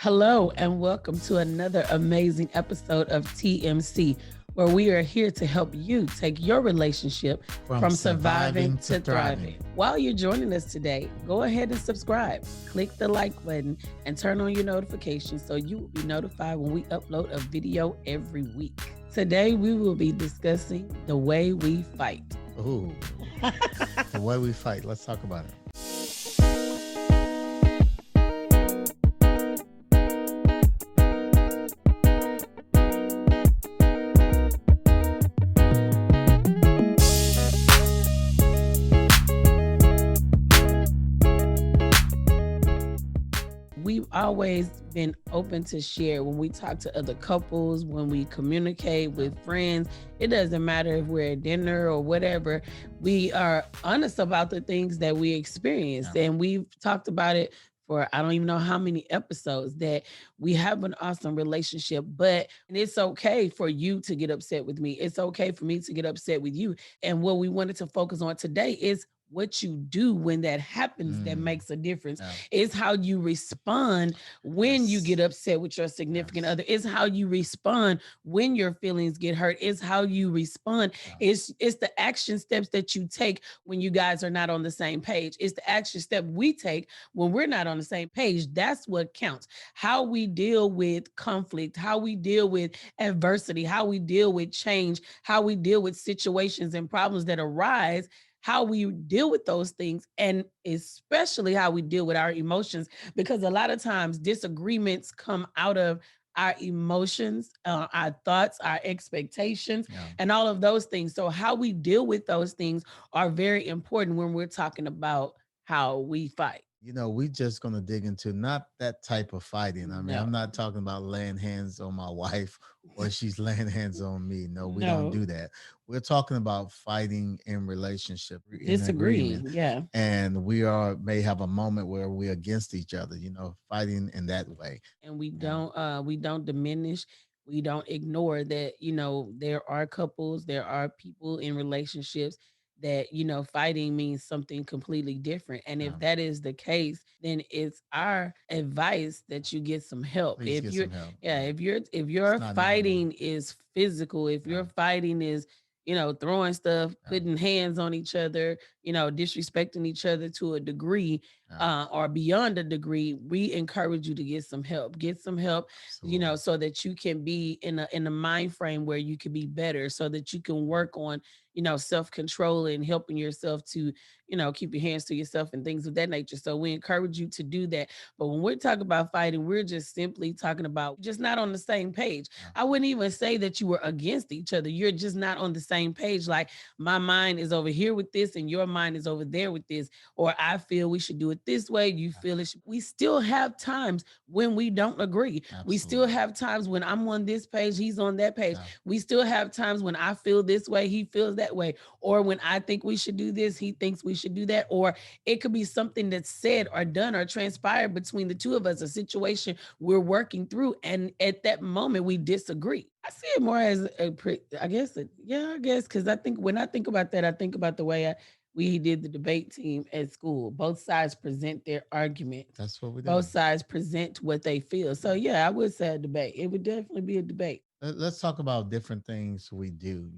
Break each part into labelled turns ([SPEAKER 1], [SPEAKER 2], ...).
[SPEAKER 1] Hello, and welcome to another amazing episode of TMC, where we are here to help you take your relationship from surviving to thriving. While you're joining us today, go ahead and subscribe, click the like button, and turn on your notifications so you will be notified when we upload a video every week. Today, we will be discussing the way we fight.
[SPEAKER 2] Ooh, the way we fight. Let's talk about it.
[SPEAKER 1] We've always been open to share when we talk to other couples, when we communicate with friends. It doesn't matter if we're at dinner or whatever. We are honest about the things that we experienced. And we've talked about it for I don't even know how many episodes, that we have an awesome relationship, but it's okay for you to get upset with me. It's okay for me to get upset with you. And what we wanted to focus on today is what you do when that happens that makes a difference. It's how you respond when you get upset with your significant other. It's how you respond when your feelings get hurt. It's how you respond. It's the action steps that you take when you guys are not on the same page. It's the action step we take when we're not on the same page. That's what counts. How we deal with conflict, how we deal with adversity, how we deal with change, how we deal with situations and problems that arise, how we deal with those things, and especially how we deal with our emotions, because a lot of times disagreements come out of our emotions, our thoughts, our expectations, and all of those things. So how we deal with those things are very important when we're talking about how we fight.
[SPEAKER 2] We just going to dig into not that type of fighting. I mean, I'm
[SPEAKER 1] No.
[SPEAKER 2] not talking about laying hands on my wife or she's laying hands on me. No, we
[SPEAKER 1] No.
[SPEAKER 2] don't do that. We're talking about fighting in relationship, in
[SPEAKER 1] Disagreeing,
[SPEAKER 2] agreement.
[SPEAKER 1] yeah.
[SPEAKER 2] And may have a moment where we're against each other, fighting in that way.
[SPEAKER 1] And we don't diminish, we don't ignore that. There are couples, there are people in relationships that fighting means something completely different. And if
[SPEAKER 2] Yeah.
[SPEAKER 1] that is the case, then it's our advice that you get some help.
[SPEAKER 2] Please
[SPEAKER 1] If
[SPEAKER 2] get
[SPEAKER 1] you're
[SPEAKER 2] some help.
[SPEAKER 1] if your
[SPEAKER 2] not normal.
[SPEAKER 1] fighting is physical, if your fighting is throwing stuff, putting hands on each other, disrespecting each other to a degree, or beyond a degree, we encourage you to get some help. Get some help,
[SPEAKER 2] Absolutely.
[SPEAKER 1] so that you can be in a mind frame where you can be better, so that you can work on self-control and helping yourself to keep your hands to yourself and things of that nature. So we encourage you to do that. But when we're talking about fighting, we're just simply talking about just not on the same page. I wouldn't even say that you were against each other. You're just not on the same page. Like, my mind is over here with this and your mind is over there with this, or I feel we should do it this way, you feel it. We still have times when we don't agree. We still have times when I'm on this page, he's on that page. We still have times when I feel this way, he feels that way, or when I think we should do this, he thinks we should do that, or it could be something that's said or done or transpired between the two of us, a situation we're working through, and at that moment we disagree. I see it more as I guess, because I think when I think about that, I think about the way we did the debate team at school. Both sides present their argument.
[SPEAKER 2] That's what we do.
[SPEAKER 1] Both sides present what they feel. So yeah, I would say a debate. It would definitely be a debate.
[SPEAKER 2] Let's talk about different things we do.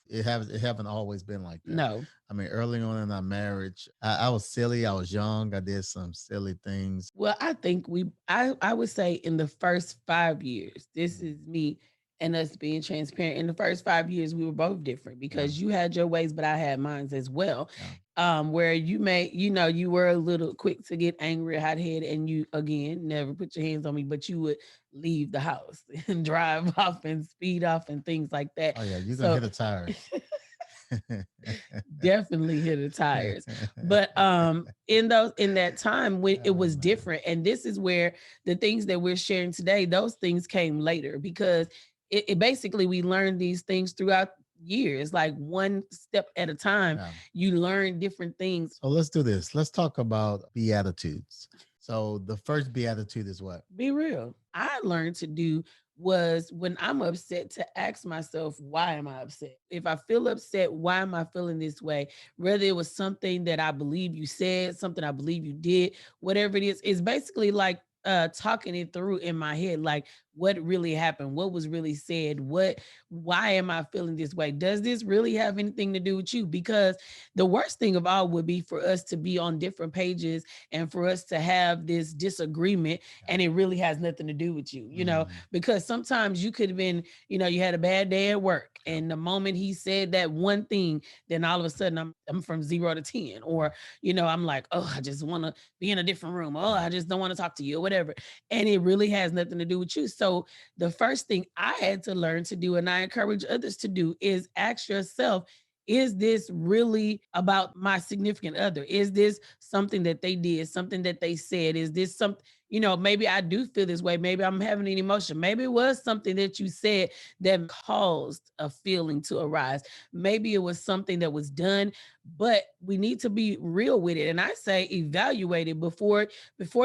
[SPEAKER 2] It haven't always been like that.
[SPEAKER 1] No.
[SPEAKER 2] I mean, early on in our marriage, I was silly. I was young. I did some silly things.
[SPEAKER 1] Well, I think I would say in the first 5 years, this is me and us being transparent. In the first 5 years, we were both different because you had your ways, but I had mine as well. Where you may, you were a little quick to get angry, hot head, and you again never put your hands on me, but you would leave the house and drive off and speed off and things like that.
[SPEAKER 2] Oh yeah, you're gonna hit the tires.
[SPEAKER 1] Definitely hit the tires. But in that time when it was different, and this is where the things that we're sharing today, those things came later, because it basically, we learned these things throughout years, like one step at a time. You learn different things.
[SPEAKER 2] So let's do this. Let's talk about beatitudes. So the first beatitude is what?
[SPEAKER 1] Be real. I learned to do was, when I'm upset, to ask myself, why am I upset? If I feel upset, why am I feeling this way? Whether it was something that I believe you said, something I believe you did, whatever it is, it's basically like talking it through in my head, like what really happened, what was really said, why am I feeling this way? Does this really have anything to do with you? Because the worst thing of all would be for us to be on different pages and for us to have this disagreement and it really has nothing to do with you,
[SPEAKER 2] Mm,
[SPEAKER 1] because sometimes you could have been, you had a bad day at work
[SPEAKER 2] yeah,
[SPEAKER 1] and the moment he said that one thing, then all of a sudden I'm from 0 to 10, or I'm like, oh, I just want to be in a different room. Oh, I just don't want to talk to you or whatever. And it really has nothing to do with you. So the first thing I had to learn to do, and I encourage others to do, is ask yourself, is this really about my significant other? Is this something that they did, something that they said? Is this something, maybe I do feel this way. Maybe I'm having an emotion. Maybe it was something that you said that caused a feeling to arise. Maybe it was something that was done, but we need to be real with it. And I say evaluate it before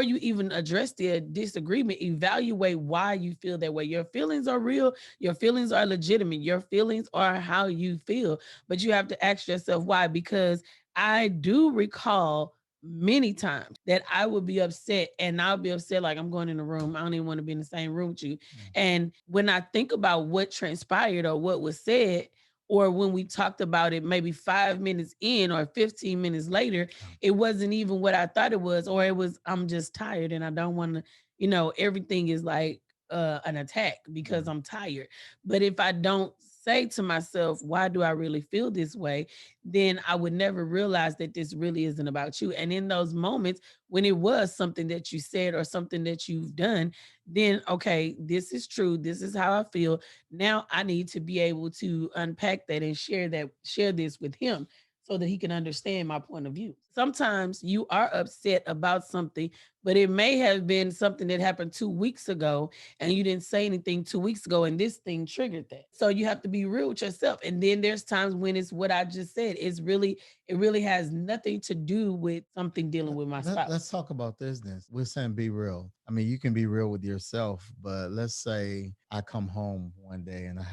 [SPEAKER 1] you even address the disagreement. Evaluate why you feel that way. Your feelings are real. Your feelings are legitimate. Your feelings are how you feel, but you have to ask yourself why. Because I do recall many times that I would be upset and I'll be upset like I'm going in the room. I don't even want to be in the same room with you.
[SPEAKER 2] mm,
[SPEAKER 1] And when I think about what transpired or what was said, or when we talked about it maybe 5 minutes in or 15 minutes later,
[SPEAKER 2] yeah,
[SPEAKER 1] it wasn't even what I thought it was, or it was, I'm just tired and I don't want to, everything is like an attack because
[SPEAKER 2] mm,
[SPEAKER 1] I'm tired. But if I don't say to myself, why do I really feel this way? Then I would never realize that this really isn't about you. And in those moments when it was something that you said or something that you've done, then okay, this is true. This is how I feel. Now I need to be able to unpack that and share this with him so that he can understand my point of view. Sometimes you are upset about something, but it may have been something that happened 2 weeks ago and you didn't say anything 2 weeks ago and this thing triggered that. So you have to be real with yourself. And then there's times when it's what I just said. It really has nothing to do with something dealing with my
[SPEAKER 2] Let's
[SPEAKER 1] spouse.
[SPEAKER 2] talk about this then. We're saying be real. I mean, you can be real with yourself, but let's say I come home one day and I'm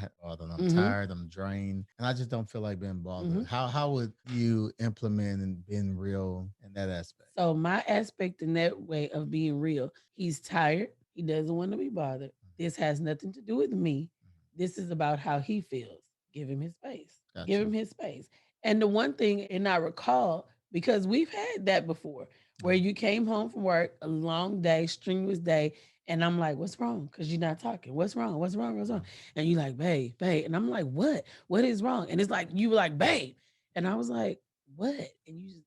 [SPEAKER 1] Mm-hmm.
[SPEAKER 2] tired, I'm drained, and I just don't feel like being
[SPEAKER 1] Mm-hmm.
[SPEAKER 2] bothered. How would you implement and being real in that aspect?
[SPEAKER 1] So my aspect in that way of being real, he's tired. He doesn't want to be bothered. This has nothing to do with me. This is about how he feels. Give him his space. Give
[SPEAKER 2] Gotcha.
[SPEAKER 1] him his space. And the one thing, and I recall, because we've had that before, where
[SPEAKER 2] Mm,
[SPEAKER 1] you came home from work, a long day, strenuous day, and I'm like, what's wrong? Because you're not talking. What's wrong? What's wrong? What's
[SPEAKER 2] yeah,
[SPEAKER 1] wrong? And you're like, babe, babe. And I'm like, what? What is wrong? And it's like, you were like, babe. And I was like, what? And you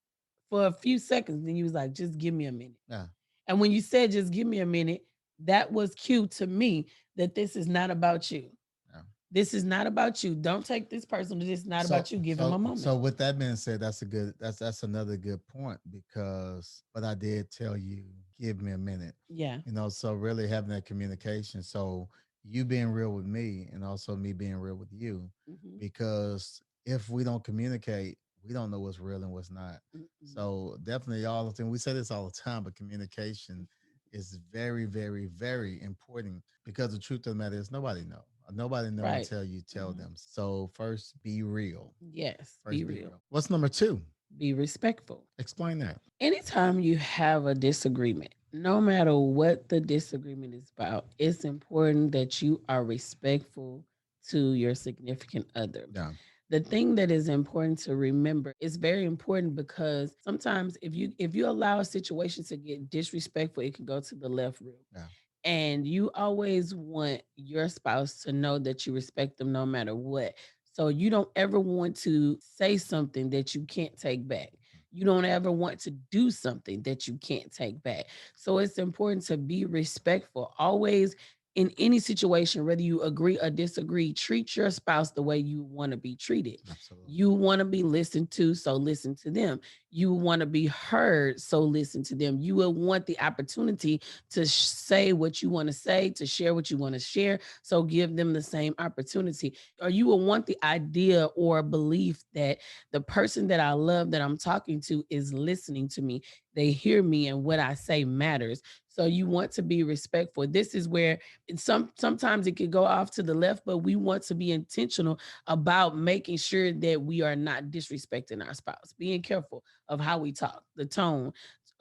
[SPEAKER 1] for a few seconds. Then you was like, just give me a minute.
[SPEAKER 2] yeah,
[SPEAKER 1] And when you said just give me a minute, that was cue to me that this is not about you.
[SPEAKER 2] yeah.
[SPEAKER 1] This is not about you. Don't take this personal. This is not about you. Give him a moment.
[SPEAKER 2] So with that being said, that's another good point because but I did tell you, give me a minute.
[SPEAKER 1] Yeah.
[SPEAKER 2] So really having that communication. So you being real with me and also me being real with you,
[SPEAKER 1] Hmm.
[SPEAKER 2] because if we don't communicate, we don't know what's real and what's not.
[SPEAKER 1] Mm-mm.
[SPEAKER 2] So definitely all the time we say this all the time, but communication is very, very, very important because the truth of the matter is nobody know. Nobody know
[SPEAKER 1] Right.
[SPEAKER 2] until you tell
[SPEAKER 1] Mhm.
[SPEAKER 2] them. So first be real.
[SPEAKER 1] Yes. Be
[SPEAKER 2] First be
[SPEAKER 1] real.
[SPEAKER 2] real. What's number two?
[SPEAKER 1] Be respectful.
[SPEAKER 2] Explain that.
[SPEAKER 1] Anytime you have a disagreement, no matter what the disagreement is about, it's important that you are respectful to your significant other.
[SPEAKER 2] Yeah.
[SPEAKER 1] The thing that is important to remember is very important because sometimes if you allow a situation to get disrespectful, it can go to the left real.
[SPEAKER 2] Yeah.
[SPEAKER 1] And you always want your spouse to know that you respect them no matter what. So you don't ever want to say something that you can't take back. You don't ever want to do something that you can't take back. So it's important to be respectful. Always in any situation, whether you agree or disagree, treat your spouse the way you want to be treated.
[SPEAKER 2] Absolutely.
[SPEAKER 1] You want to be listened to, so listen to them. You want to be heard, so listen to them. You will want the opportunity to say what you want to say, to share what you want to share. So give them the same opportunity. Or you will want the idea or belief that the person that I love that I'm talking to is listening to me. They hear me and what I say matters. So you want to be respectful. This is where sometimes it could go off to the left, but we want to be intentional about making sure that we are not disrespecting our spouse, being careful of how we talk, the tone,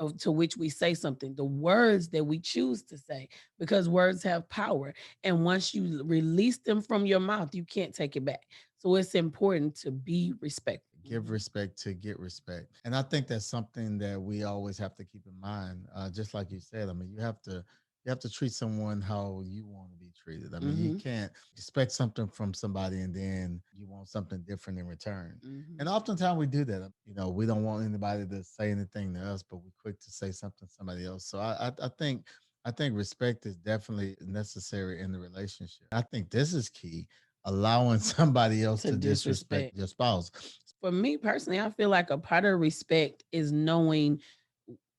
[SPEAKER 1] to which we say something, the words that we choose to say, because words have power. And once you release them from your mouth, you can't take it back. So it's important to be respectful.
[SPEAKER 2] Give respect to get respect. And I think that's something that we always have to keep in mind. Just like you said, I mean, you have to treat someone how you want to be treated. I mean, you
[SPEAKER 1] Mm-hmm.
[SPEAKER 2] can't expect something from somebody and then you want something different in return.
[SPEAKER 1] Mm-hmm.
[SPEAKER 2] And oftentimes we do that. We don't want anybody to say anything to us, but we're quick to say something to somebody else. So I think respect is definitely necessary in the relationship. I think this is key, allowing somebody else
[SPEAKER 1] To
[SPEAKER 2] to disrespect
[SPEAKER 1] disrespect.
[SPEAKER 2] your spouse.
[SPEAKER 1] For me personally, I feel like a part of respect is knowing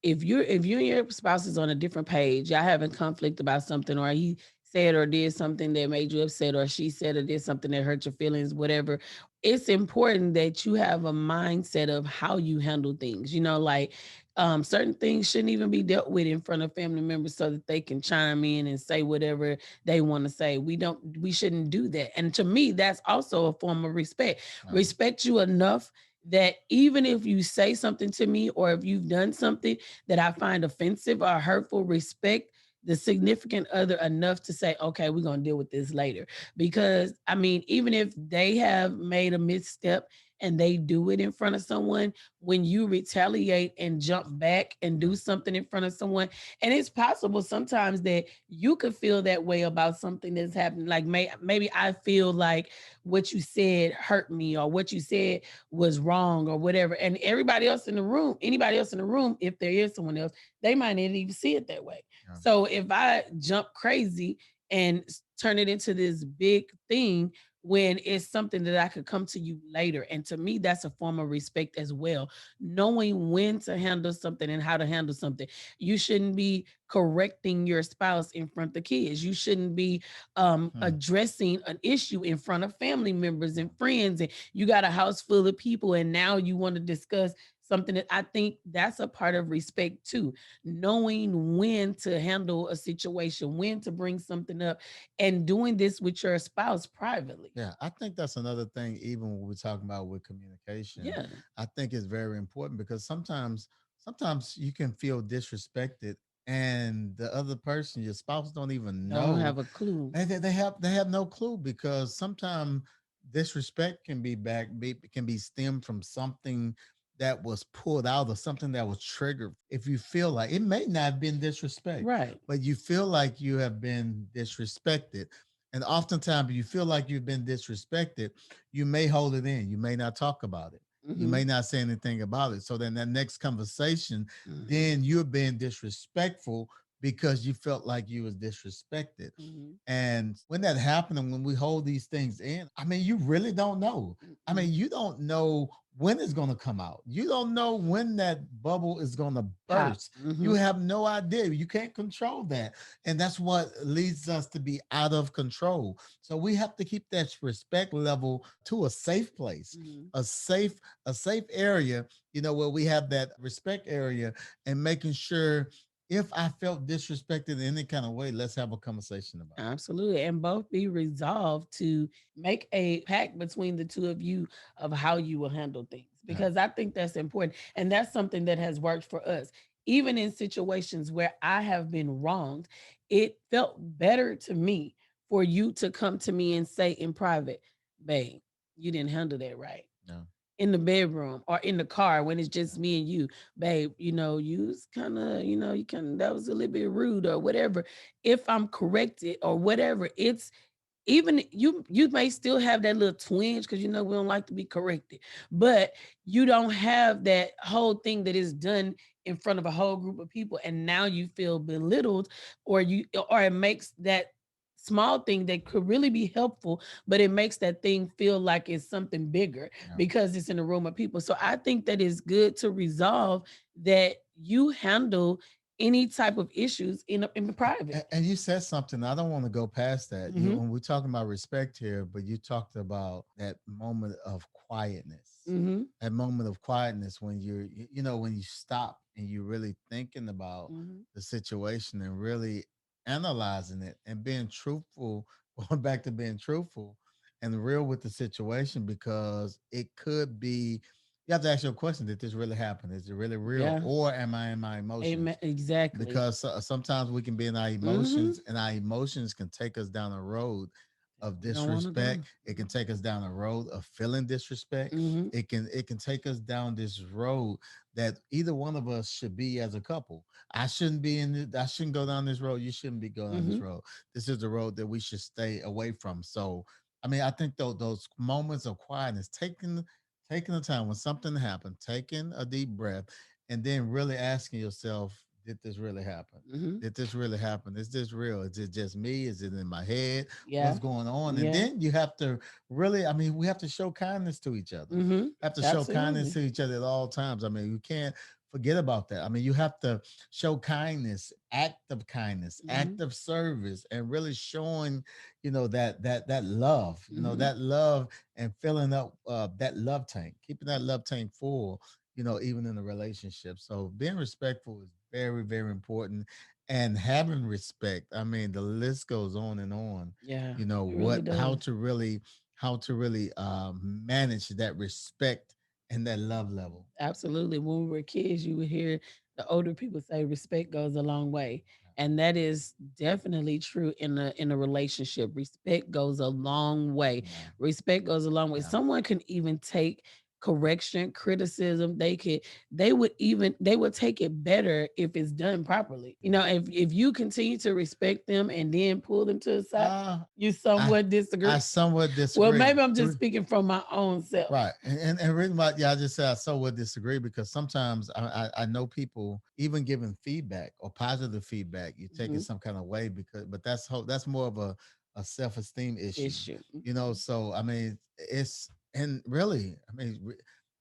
[SPEAKER 1] if you and your spouse is on a different page, y'all having conflict about something, or he said or did something that made you upset, or she said or did something that hurt your feelings, whatever. It's important that you have a mindset of how you handle things. Like certain things shouldn't even be dealt with in front of family members so that they can chime in and say whatever they want to say. We shouldn't do that. And to me, that's also a form of respect.
[SPEAKER 2] No.
[SPEAKER 1] Respect you enough that even if you say something to me or if you've done something that I find offensive or hurtful, respect the significant other enough to say, okay, we're going to deal with this later. Because, I mean, even if they have made a misstep and they do it in front of someone, when you retaliate and jump back and
[SPEAKER 2] Yeah.
[SPEAKER 1] do something in front of someone, and it's possible sometimes that you could feel that way about something that's happened. Like maybe I feel like what you said hurt me, or what you said was wrong, or whatever. And everybody else in the room, anybody else in the room, if there is someone else, they might not even see it that way.
[SPEAKER 2] Yeah.
[SPEAKER 1] So if I jump crazy and turn it into this big thing when it's something that I could come to you later. And to me, that's a form of respect as well. Knowing when to handle something and how to handle something. You shouldn't be correcting your spouse in front of kids. You shouldn't be
[SPEAKER 2] Hmm.
[SPEAKER 1] addressing an issue in front of family members
[SPEAKER 2] Yeah.
[SPEAKER 1] and friends. And you got a house full of people, and now you want to discuss something. That I think that's a part of respect too, knowing when to handle a situation, when to bring something up, and doing this with your spouse privately.
[SPEAKER 2] Yeah, I think that's another thing, even when we're talking about with communication,
[SPEAKER 1] Yeah.
[SPEAKER 2] I think it's very important because sometimes you can feel disrespected and the other person, your spouse, don't even
[SPEAKER 1] Don't
[SPEAKER 2] know.
[SPEAKER 1] have a clue.
[SPEAKER 2] They have no clue because sometimes disrespect can be stemmed from something that was pulled out or something that was triggered. If you feel like it may not have been disrespect,
[SPEAKER 1] Right.
[SPEAKER 2] but you feel like you have been disrespected, and oftentimes you feel like you've been disrespected, you may hold it in, you may not talk about it, you
[SPEAKER 1] Mm-hmm.
[SPEAKER 2] may not say anything about it, so then that next conversation,
[SPEAKER 1] Mm-hmm.
[SPEAKER 2] then you're being disrespectful because you felt like you was disrespected.
[SPEAKER 1] Mm-hmm.
[SPEAKER 2] And when that happened, and when we hold these things in, I mean, you really don't know. I
[SPEAKER 1] Mm-hmm.
[SPEAKER 2] mean, you don't know when it's going to come out. You don't know when that bubble is going to
[SPEAKER 1] Pop.
[SPEAKER 2] burst. You
[SPEAKER 1] Mm-hmm.
[SPEAKER 2] have no idea. You can't control that. And that's what leads us to be out of control. So we have to keep that respect level to a safe place,
[SPEAKER 1] Mm-hmm.
[SPEAKER 2] a safe area, where we have that respect area, and making sure if I felt disrespected in any kind of way, let's have a conversation about it.
[SPEAKER 1] Absolutely. And both be resolved to make a pact between the two of you of how you will handle things.
[SPEAKER 2] Yeah.
[SPEAKER 1] Because I think that's important. And that's something that has worked for us. Even in situations where I have been wronged, it felt better to me for you to come to me and say in private, babe, you didn't handle that right.
[SPEAKER 2] Yeah.
[SPEAKER 1] In the bedroom or in the car when it's just
[SPEAKER 2] Yeah.
[SPEAKER 1] me and you, babe, you was kind of, you kind of, that was a little bit rude or whatever. If I'm corrected or whatever, it's even you may still have that little twinge because we don't like to be corrected, but you don't have that whole thing that is done in front of a whole group of people, and now you feel belittled, or it makes that small thing that could really be helpful, but it makes that thing feel like it's something bigger
[SPEAKER 2] Yeah.
[SPEAKER 1] because it's in a room of people. So I think that it's good to resolve that you handle any type of issues in private.
[SPEAKER 2] And you said something. I don't want to go past that.
[SPEAKER 1] Hmm.
[SPEAKER 2] When we're talking about respect here, but you talked about that moment of quietness.
[SPEAKER 1] Hmm.
[SPEAKER 2] That moment of quietness when when you stop and you're really thinking about
[SPEAKER 1] Hmm.
[SPEAKER 2] the situation and really analyzing it and being truthful, going back to being truthful and real with the situation, because it could be You have to ask your question: did this really happen? Is it really real,
[SPEAKER 1] Yeah.
[SPEAKER 2] or am I in my
[SPEAKER 1] Amen.
[SPEAKER 2] emotions?
[SPEAKER 1] Exactly.
[SPEAKER 2] Because sometimes we can be in our
[SPEAKER 1] Mm-hmm.
[SPEAKER 2] emotions, and our emotions can take us down a road of
[SPEAKER 1] We don't want to go.
[SPEAKER 2] disrespect. It can take us down a road of feeling disrespect.
[SPEAKER 1] Mm-hmm.
[SPEAKER 2] It can take us down this road that either one of us should be as a couple. I shouldn't be in it. I shouldn't go down this road. You shouldn't be going down
[SPEAKER 1] Mm-hmm.
[SPEAKER 2] this road. This is the road that we should stay away from. So I mean, I think those moments of quietness, taking the time when something happened, taking a deep breath, and then really asking yourself, did this really happen?
[SPEAKER 1] Mm-hmm.
[SPEAKER 2] Did this really happen? Is this real? Is it just me? Is it in my head? What's
[SPEAKER 1] Yeah.
[SPEAKER 2] going on? And
[SPEAKER 1] Yeah.
[SPEAKER 2] then you have to really, I mean, we have to show kindness to each other.
[SPEAKER 1] Mm-hmm.
[SPEAKER 2] Have to show kindness
[SPEAKER 1] Absolutely.
[SPEAKER 2] to each other at all times. I mean, you can't forget about that. I mean, you have to show kindness,
[SPEAKER 1] Mm-hmm.
[SPEAKER 2] act of service, and really showing, that love,
[SPEAKER 1] Mm-hmm.
[SPEAKER 2] that love, and filling up that love tank, keeping that love tank full, even in a relationship. So being respectful is very, very important. And having respect, I mean, the list goes on and on.
[SPEAKER 1] Yeah. It really
[SPEAKER 2] What,
[SPEAKER 1] does.
[SPEAKER 2] how to really manage that respect and that love level.
[SPEAKER 1] Absolutely. When we were kids, you would hear the older people say respect goes a long way. And that is definitely true in a relationship. Respect goes a long way.
[SPEAKER 2] Yeah,
[SPEAKER 1] Respect goes a long way.
[SPEAKER 2] yeah,
[SPEAKER 1] Someone can even take correction, criticism. They would take it better if it's done properly.
[SPEAKER 2] yeah.
[SPEAKER 1] If you continue to respect them and then pull them to the side,
[SPEAKER 2] Uh,
[SPEAKER 1] you
[SPEAKER 2] I
[SPEAKER 1] somewhat
[SPEAKER 2] I
[SPEAKER 1] disagree.
[SPEAKER 2] somewhat
[SPEAKER 1] Well,
[SPEAKER 2] disagree.
[SPEAKER 1] maybe I'm just speaking from my own self.
[SPEAKER 2] Right. And reason why, yeah, I just said I so would disagree because sometimes I know people even giving feedback or positive feedback, you take it
[SPEAKER 1] Mhm.
[SPEAKER 2] some kind of way because, but that's more of a self-esteem issue,
[SPEAKER 1] Issue.
[SPEAKER 2] So I mean, and really, I mean,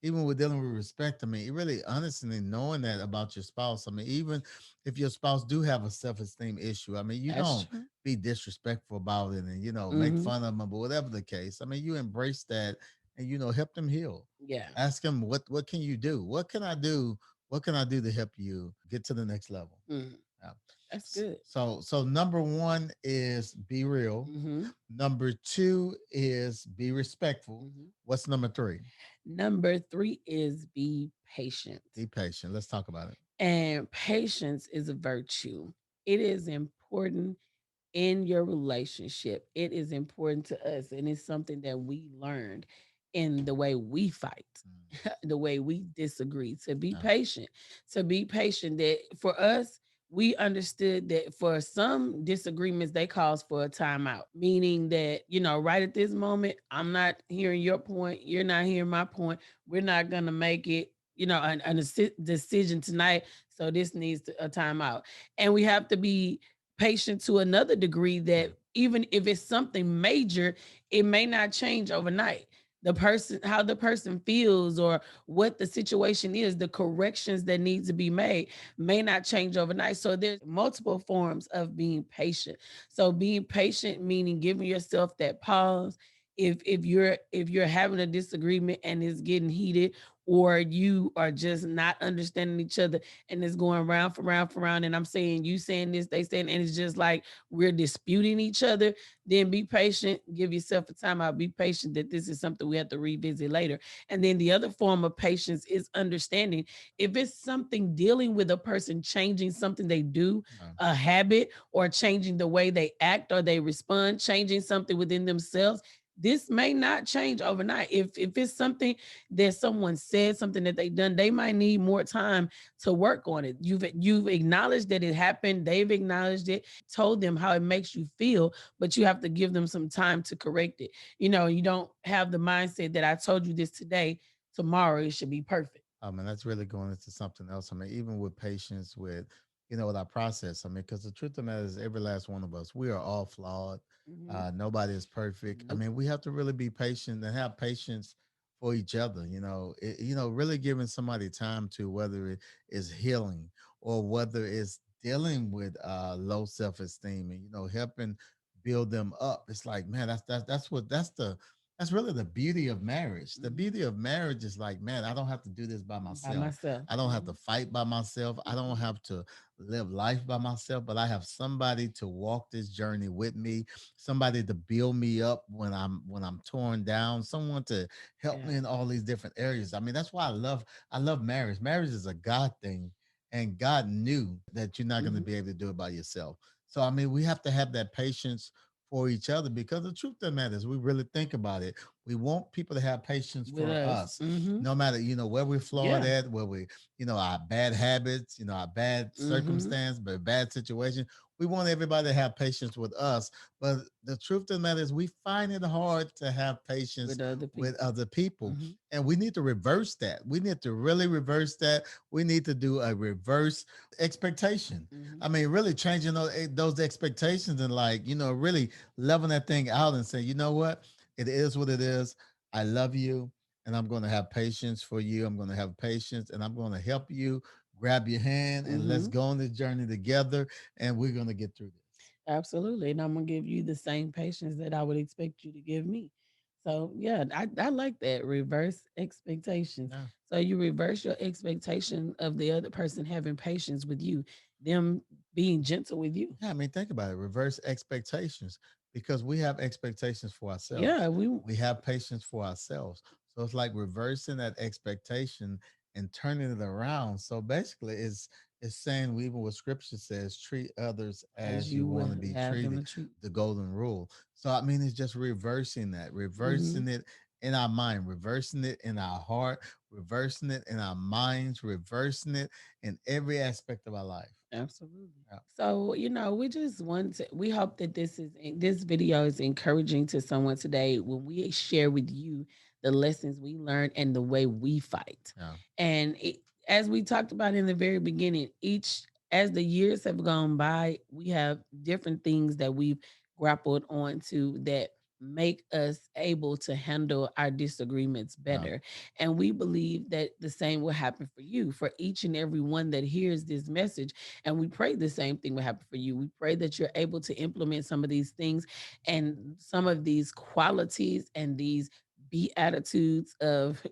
[SPEAKER 2] even with dealing with respect, I mean, it really honestly knowing that about your spouse. I mean, even if your spouse do have a self-esteem issue, I mean, you
[SPEAKER 1] That's
[SPEAKER 2] don't
[SPEAKER 1] true.
[SPEAKER 2] be disrespectful about it and make
[SPEAKER 1] Mhm.
[SPEAKER 2] fun of them, but whatever the case, I mean, you embrace that and help them heal.
[SPEAKER 1] Yeah.
[SPEAKER 2] Ask them what can you do? What can I do? What can I do to help you get to the next level?
[SPEAKER 1] Mhm.
[SPEAKER 2] Yeah.
[SPEAKER 1] That's good.
[SPEAKER 2] So number one is be real.
[SPEAKER 1] Mhm.
[SPEAKER 2] Number two is be respectful.
[SPEAKER 1] Mhm.
[SPEAKER 2] What's number three?
[SPEAKER 1] Number 3 is be patient.
[SPEAKER 2] Be patient. Let's talk about it.
[SPEAKER 1] And patience is a virtue. It is important in your relationship. It is important to us, and it's something that we learned in the way we fight,
[SPEAKER 2] Mm,
[SPEAKER 1] the way we disagree, to be
[SPEAKER 2] yeah.
[SPEAKER 1] patient, to be patient. That for us, we understood that for some disagreements, they cause for a timeout, meaning that, right at this moment, I'm not hearing your point, you're not hearing my point, we're not going to make it, decision tonight. So this needs a timeout. And we have to be patient to another degree that even if it's something major, it may not change overnight. How the person feels or what the situation is, the corrections that need to be made may not change overnight. So there's multiple forms of being patient. So being patient meaning giving yourself that pause. If you're having a disagreement and it's getting heated, or you are just not understanding each other and it's going round for round for round, and I'm saying you saying this, they saying, and it's just like we're disputing each other, then be patient, give yourself a timeout, be patient that this is something we have to revisit later. And then the other form of patience is understanding. If it's something dealing with a person changing something they do,
[SPEAKER 2] Yeah.
[SPEAKER 1] a habit, or changing the way they act or they respond, changing something within themselves, this may not change overnight. If it's something that someone said, something that they done, they might need more time to work on it. You've acknowledged that it happened. They've acknowledged it, told them how it makes you feel, but you have to give them some time to correct it. You don't have the mindset that I told you this today, tomorrow it should be perfect.
[SPEAKER 2] And that's really going into something else. I mean, even with patience, with our process. I mean, because the truth of the matter is, every last one of us, we are all flawed.
[SPEAKER 1] Mhm.
[SPEAKER 2] Nobody is perfect. I
[SPEAKER 1] Nope.
[SPEAKER 2] mean, we have to really be patient and have patience for each other. Really giving somebody time to, whether it is healing or whether it's dealing with low self esteem, and helping build them up. It's like, man, That's really the beauty of marriage. The
[SPEAKER 1] Mhm.
[SPEAKER 2] beauty of marriage is like, man, I don't have to do this by
[SPEAKER 1] By
[SPEAKER 2] myself.
[SPEAKER 1] myself.
[SPEAKER 2] I don't have to fight by myself. I don't
[SPEAKER 1] Mhm.
[SPEAKER 2] have to live life by myself, but I have somebody to walk this journey with me, somebody to build me up when I'm torn down, someone to help
[SPEAKER 1] Yeah.
[SPEAKER 2] me in all these different areas. I mean, that's why I love marriage. Marriage is a God thing, and God knew that you're not going to
[SPEAKER 1] Mhm.
[SPEAKER 2] be able to do it by yourself. So I mean, we have to have that patience for each other because the truth of the matter is we really think about it. We want people to have patience
[SPEAKER 1] With
[SPEAKER 2] for
[SPEAKER 1] us.
[SPEAKER 2] us,
[SPEAKER 1] Mhm.
[SPEAKER 2] no matter, where we're flawed
[SPEAKER 1] Yeah.
[SPEAKER 2] at, where we, our bad habits, our bad
[SPEAKER 1] Mhm.
[SPEAKER 2] circumstance, but bad situation. We want everybody to have patience with us. But the truth of the matter is we find it hard to have patience
[SPEAKER 1] With other
[SPEAKER 2] with
[SPEAKER 1] people.
[SPEAKER 2] other people.
[SPEAKER 1] Mhm.
[SPEAKER 2] And we need to reverse that. We need to really reverse that. We need to do a reverse expectation.
[SPEAKER 1] Mhm.
[SPEAKER 2] I mean, really changing those expectations and like, really leveling that thing out and say, you know what? It is what it is. I love you and I'm going to have patience for you. I'm going to have patience and I'm going to help you grab your hand and let's
[SPEAKER 1] Mhm.
[SPEAKER 2] go on this journey together and we're going to get through this.
[SPEAKER 1] Absolutely. And I'm gonna give you the same patience that I would expect you to give me. So yeah, I like that. Reverse expectations.
[SPEAKER 2] Yeah.
[SPEAKER 1] So you reverse your expectation of the other person having patience with you, them being gentle with you.
[SPEAKER 2] Yeah, I mean, think about it. Reverse expectations because we have expectations for ourselves.
[SPEAKER 1] Yeah, we
[SPEAKER 2] We have patience for ourselves. So it's like reversing that expectation and turning it around. So basically, it's saying even what Scripture says: treat others
[SPEAKER 1] as
[SPEAKER 2] as you
[SPEAKER 1] you
[SPEAKER 2] want to
[SPEAKER 1] would
[SPEAKER 2] be
[SPEAKER 1] have them
[SPEAKER 2] treated.
[SPEAKER 1] to treat.
[SPEAKER 2] The golden rule. So I mean, it's just
[SPEAKER 1] Mm-hmm.
[SPEAKER 2] reversing it in our mind, reversing it in our heart, reversing it in our minds, reversing it in every aspect of our life.
[SPEAKER 1] Absolutely.
[SPEAKER 2] Yeah.
[SPEAKER 1] So, we just want to, we hope that this video is encouraging to someone today when we share with you the lessons we learned and the way we fight.
[SPEAKER 2] Yeah.
[SPEAKER 1] And as we talked about in the very beginning, as the years have gone by, we have different things that we've grappled onto that make us able to handle our disagreements
[SPEAKER 2] Yeah.
[SPEAKER 1] better. And we believe that the same will happen for you, for each and every one that hears this message. And we pray the same thing will happen for you. We pray that you're able to implement some of these things and some of these qualities and these be attitudes of,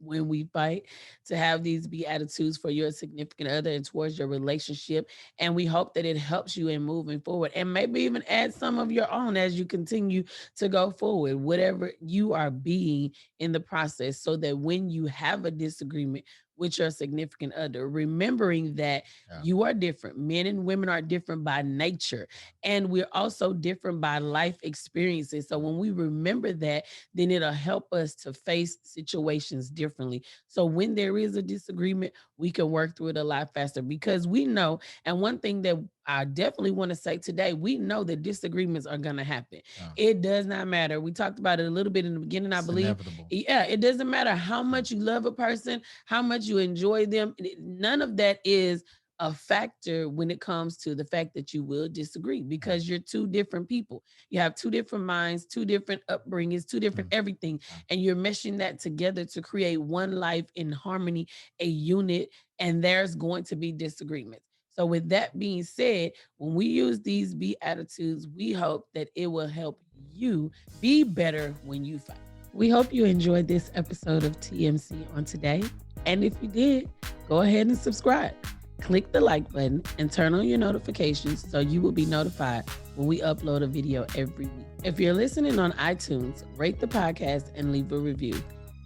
[SPEAKER 1] when we fight, to have these be attitudes for your significant other and towards your relationship. And we hope that it helps you in moving forward and maybe even add some of your own as you continue to go forward, whatever you are being in the process, so that when you have a disagreement with your significant other, remembering that
[SPEAKER 2] Yeah.
[SPEAKER 1] you are different. Men and women are different by nature, and we're also different by life experiences. So when we remember that, then it'll help us to face situations differently. So when there is a disagreement, we can work through it a lot faster because we know. And one thing that I definitely want to say today, we know that disagreements are going to happen.
[SPEAKER 2] Yeah.
[SPEAKER 1] It does not matter. We talked about it a little bit in the beginning, I
[SPEAKER 2] It's
[SPEAKER 1] believe.
[SPEAKER 2] inevitable.
[SPEAKER 1] Yeah, it doesn't matter how
[SPEAKER 2] Yeah.
[SPEAKER 1] much you love a person, how much you enjoy them. None of that is a factor when it comes to the fact that you will disagree
[SPEAKER 2] Yeah.
[SPEAKER 1] because you're two different people. You have two different minds, two different upbringings, two different
[SPEAKER 2] Mm.
[SPEAKER 1] everything,
[SPEAKER 2] Yeah.
[SPEAKER 1] and you're meshing that together to create one life in harmony, a unit, and there's going to be disagreements. So, with that being said, when we use these be attitudes, we hope that it will help you be better when you fight. We hope you enjoyed this episode of TMC on today. And if you did, go ahead and subscribe. Click the like button and turn on your notifications so you will be notified when we upload a video every week. If you're listening on iTunes, rate the podcast and leave a review.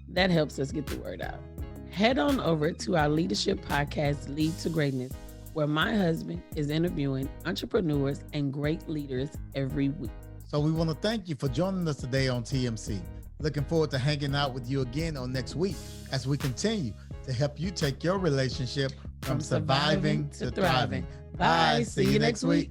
[SPEAKER 1] That helps us get the word out. Head on over to our leadership podcast, Lead to Greatness, where my husband is interviewing entrepreneurs and great leaders every week.
[SPEAKER 2] So we want to thank you for joining us today on TMC. Looking forward to hanging out with you again on next week as we continue to help you take your relationship from surviving to thriving. Bye. See you next week.